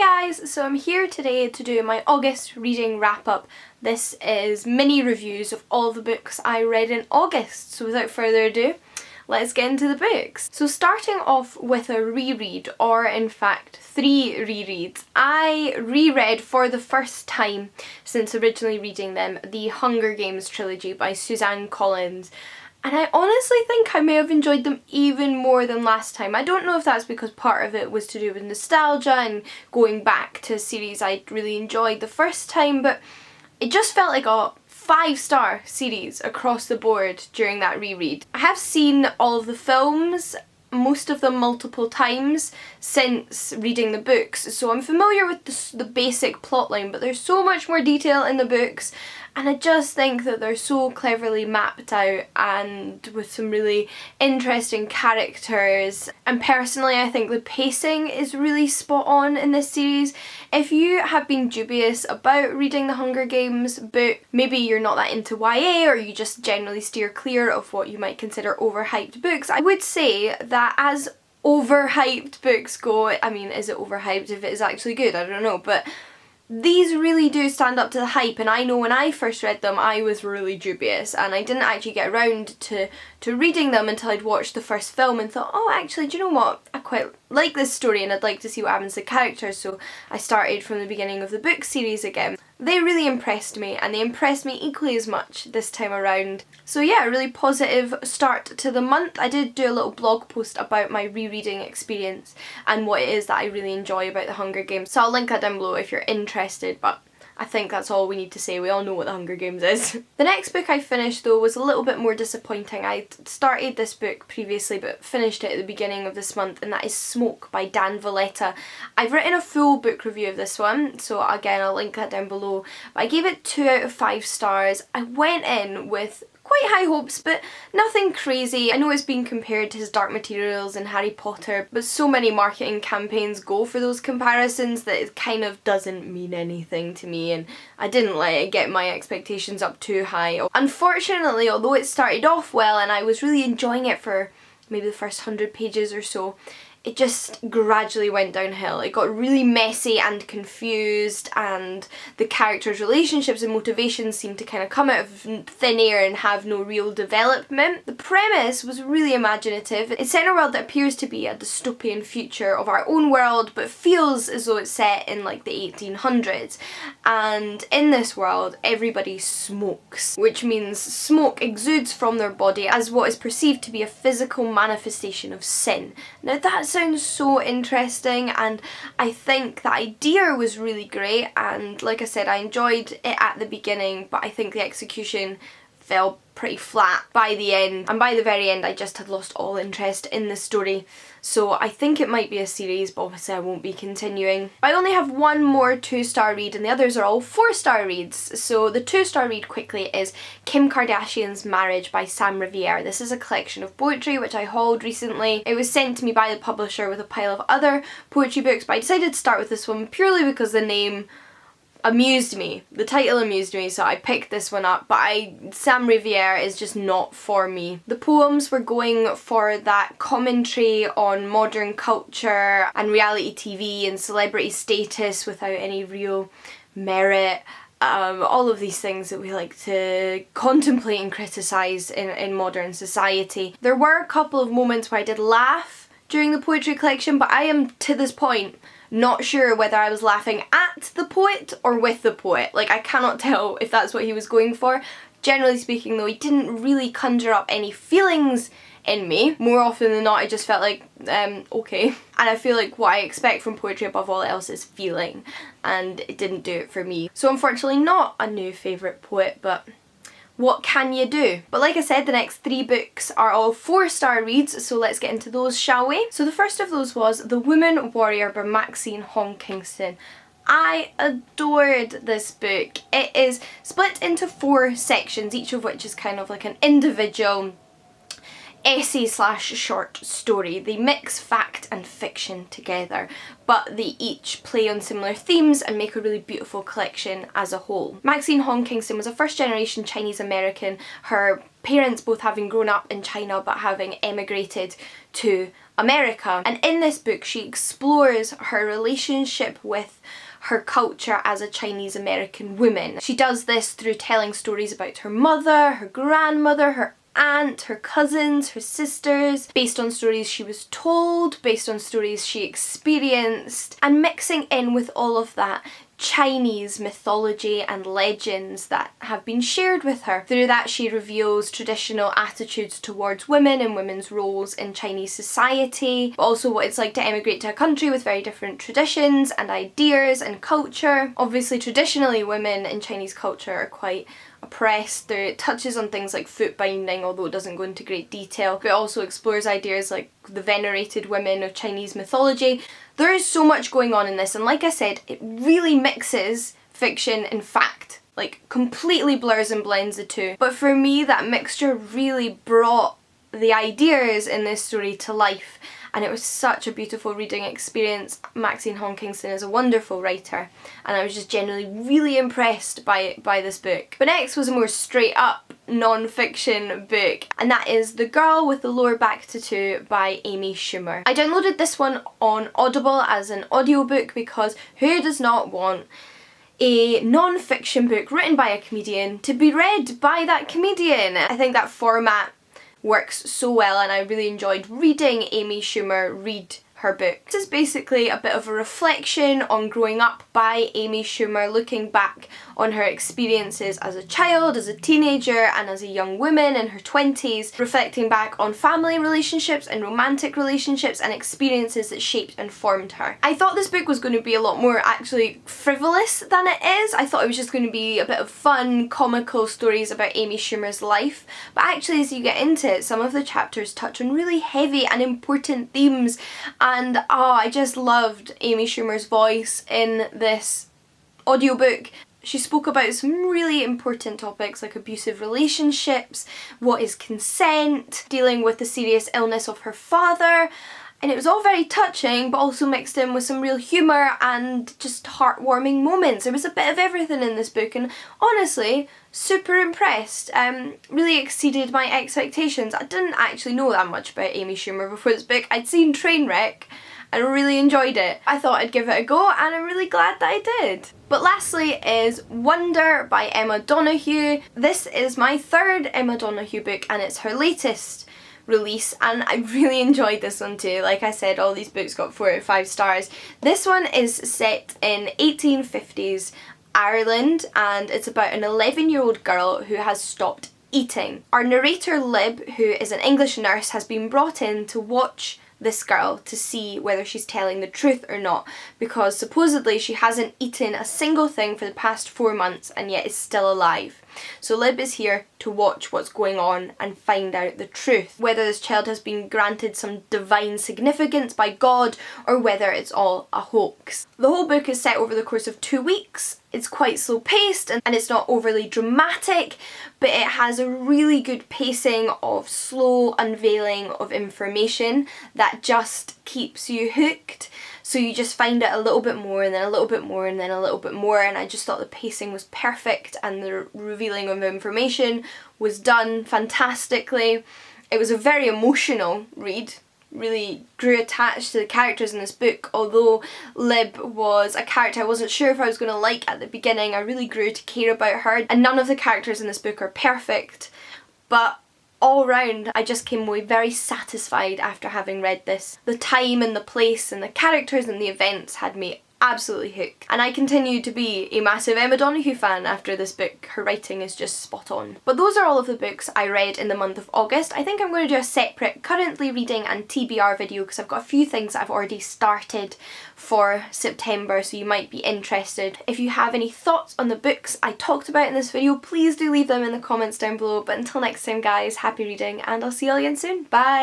Hi guys, so I'm here today to do my August reading wrap up. This is mini reviews of all the books I read in August, so without further ado, let's get into the books. So starting off with a reread, or in fact 3 rereads. I reread for the first time since originally reading them the Hunger Games trilogy by Suzanne Collins. And I honestly think I may have enjoyed them even more than last time. I don't know if that's because part of it was to do with nostalgia and going back to a series I really enjoyed the first time, but it just felt like a 5-star series across the board during that reread. I have seen all of the films, most of them multiple times since reading the books, so I'm familiar with the basic plotline, but there's so much more detail in the books, and I just think that they're so cleverly mapped out and with some really interesting characters. And personally, I think the pacing is really spot on in this series. If you have been dubious about reading the Hunger Games book, maybe you're not that into YA or you just generally steer clear of what you might consider overhyped books, I would say that as overhyped books go, I mean, is it overhyped if it is actually good? I don't know, but these really do stand up to the hype, and I know when I first read them I was really dubious and I didn't actually get around to reading them until I'd watched the first film and thought, oh actually, do you know what, I quite like this story and I'd like to see what happens to the characters, so I started from the beginning of the book series again. They really impressed me, and they impressed me equally as much this time around. So yeah, a really positive start to the month. I did do a little blog post about my rereading experience and what it is that I really enjoy about the Hunger Games, so I'll link that down below if you're interested, but I think that's all we need to say. We all know what the Hunger Games is. The next book I finished though was a little bit more disappointing. I started this book previously but finished it at the beginning of this month, and that is Smoke by Dan Valletta. I've written a full book review of this one, so again I'll link that down below, but I gave it 2 out of 5 stars. I went in with quite high hopes, but nothing crazy. I know it's being compared to his Dark Materials and Harry Potter, but so many marketing campaigns go for those comparisons that it kind of doesn't mean anything to me, and I didn't let it get my expectations up too high. Unfortunately, although it started off well and I was really enjoying it for maybe the first 100 pages or so, it just gradually went downhill. It got really messy and confused, and the characters' relationships and motivations seemed to kind of come out of thin air and have no real development. The premise was really imaginative. It's set in a world that appears to be a dystopian future of our own world, but feels as though it's set in like the 1800s. And in this world, everybody smokes, which means smoke exudes from their body as what is perceived to be a physical manifestation of sin. Now that's sounds so interesting, and I think the idea was really great, and like I said, I enjoyed it at the beginning, but I think the execution fell pretty flat by the end, and by the very end I just had lost all interest in the story. So I think it might be a series, but obviously I won't be continuing. I only have one more 2-star read, and the others are all 4-star reads. So the 2-star read quickly is Kim Kardashian's Marriage by Sam Riviere. This is a collection of poetry which I hauled recently. It was sent to me by the publisher with a pile of other poetry books, but I decided to start with this one purely because the name amused me. The title amused me, so I picked this one up, but Sam Riviere is just not for me. The poems were going for that commentary on modern culture and reality TV and celebrity status without any real merit. All of these things that we like to contemplate and criticise in modern society. There were a couple of moments where I did laugh during the poetry collection, but I am, to this point, not sure whether I was laughing at the poet or with the poet. Like, I cannot tell if that's what he was going for. Generally speaking though, he didn't really conjure up any feelings in me. More often than not, I just felt like, okay. And I feel like what I expect from poetry above all else is feeling, and it didn't do it for me. So unfortunately not a new favourite poet, but what can you do? But like I said, the next 3 books are all 4-star reads, so let's get into those, shall we? So the first of those was The Woman Warrior by Maxine Hong Kingston. I adored this book. It is split into 4 sections, each of which is kind of like an individual essay slash short story. They mix fact and fiction together, but they each play on similar themes and make a really beautiful collection as a whole. Maxine Hong Kingston was a first generation Chinese American, her parents both having grown up in China but having emigrated to America. And in this book she explores her relationship with her culture as a Chinese American woman. She does this through telling stories about her mother, her grandmother, her aunt, her cousins, her sisters, based on stories she was told, based on stories she experienced, and mixing in with all of that Chinese mythology and legends that have been shared with her. Through that she reveals traditional attitudes towards women and women's roles in Chinese society, but also what it's like to emigrate to a country with very different traditions and ideas and culture. Obviously traditionally women in Chinese culture are quite oppressed. It touches on things like foot binding, although it doesn't go into great detail, but it also explores ideas like the venerated women of Chinese mythology. There is so much going on in this, and like I said, it really mixes fiction and fact, like completely blurs and blends the two. But for me that mixture really brought the ideas in this story to life, and it was such a beautiful reading experience. Maxine Hong Kingston is a wonderful writer, and I was just generally really impressed by this book. But next was a more straight up non-fiction book, and that is The Girl with the Lower Back Tattoo by Amy Schumer. I downloaded this one on Audible as an audiobook because who does not want a non-fiction book written by a comedian to be read by that comedian? I think that format works so well, and I really enjoyed reading Amy Schumer read her book. This is basically a bit of a reflection on growing up by Amy Schumer, looking back on her experiences as a child, as a teenager, and as a young woman in her 20s, reflecting back on family relationships and romantic relationships and experiences that shaped and formed her. I thought this book was going to be a lot more actually frivolous than it is. I thought it was just going to be a bit of fun, comical stories about Amy Schumer's life, but actually as you get into it, some of the chapters touch on really heavy and important themes, and I just loved Amy Schumer's voice in this audiobook. She spoke about some really important topics like abusive relationships, what is consent, dealing with the serious illness of her father, and it was all very touching but also mixed in with some real humour and just heartwarming moments. There was a bit of everything in this book, and honestly, super impressed. Really exceeded my expectations. I didn't actually know that much about Amy Schumer before this book. I'd seen Trainwreck and really enjoyed it. I thought I'd give it a go, and I'm really glad that I did. But lastly is Wonder by Emma Donoghue. This is my third Emma Donoghue book, and it's her latest release, and I really enjoyed this one too. Like I said, all these books got 4 out of 5 stars. This one is set in 1850s Ireland, and it's about an 11-year-old girl who has stopped eating. Our narrator Lib, who is an English nurse, has been brought in to watch this girl to see whether she's telling the truth or not, because supposedly she hasn't eaten a single thing for the past 4 months and yet is still alive. So Lib is here to watch what's going on and find out the truth, whether this child has been granted some divine significance by God or whether it's all a hoax. The whole book is set over the course of 2 weeks. It's quite slow paced and it's not overly dramatic, but it has a really good pacing of slow unveiling of information that just keeps you hooked. So you just find out a little bit more and then a little bit more and then a little bit more, and I just thought the pacing was perfect and the revealing of information was done fantastically. It was a very emotional read. Really grew attached to the characters in this book. Although Lib was a character I wasn't sure if I was going to like at the beginning, I really grew to care about her, and none of the characters in this book are perfect, but all round I just came away very satisfied after having read this. The time and the place and the characters and the events had me absolutely hooked, and I continue to be a massive Emma Donoghue fan after this book. Her writing is just spot on. But those are all of the books I read in the month of August. I think I'm going to do a separate currently reading and TBR video because I've got a few things that I've already started for September, so you might be interested. If you have any thoughts on the books I talked about in this video, please do leave them in the comments down below. But until next time guys, happy reading, and I'll see you all again soon. Bye!